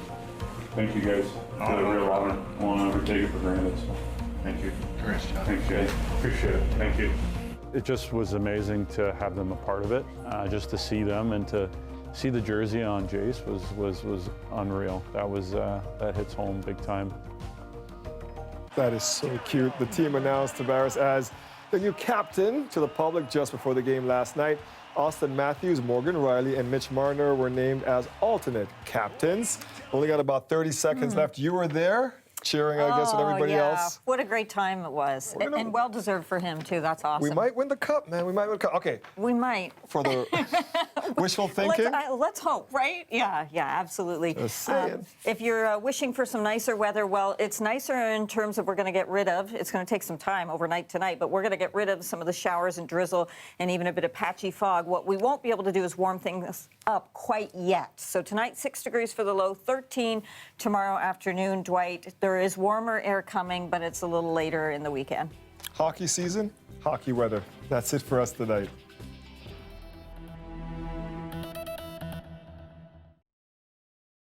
[SPEAKER 25] Thank you, guys. It's a real honor. I won't ever take it for granted. So thank you. Thanks, guys. Appreciate it. Thank you. It just was amazing to have them a part of it. Just to see them and to see the jersey on Jace was unreal. That hits home big time.
[SPEAKER 3] That is so cute. The team announced Tavares as the new captain to the public just before the game last night. Austin Matthews, Morgan Riley, and Mitch Marner were named as alternate captains. Only got about 30 seconds left. You were there, cheering, I guess, with everybody else.
[SPEAKER 1] What a great time it was. And well-deserved for him, too. That's awesome.
[SPEAKER 3] We might win the cup, man. We might win the cup. Okay.
[SPEAKER 1] We might.
[SPEAKER 3] For the wishful thinking?
[SPEAKER 1] Let's hope, right? Yeah, absolutely.
[SPEAKER 3] Just saying.
[SPEAKER 1] If you're wishing for some nicer weather, well, it's nicer in terms of we're going to get rid of, it's going to take some time overnight tonight, but we're going to get rid of some of the showers and drizzle and even a bit of patchy fog. What we won't be able to do is warm things up quite yet. So tonight, 6 degrees for the low, 13 tomorrow afternoon. Dwight, there is warmer air coming, but it's a little later in the weekend.
[SPEAKER 3] Hockey season, hockey weather. That's it for us tonight.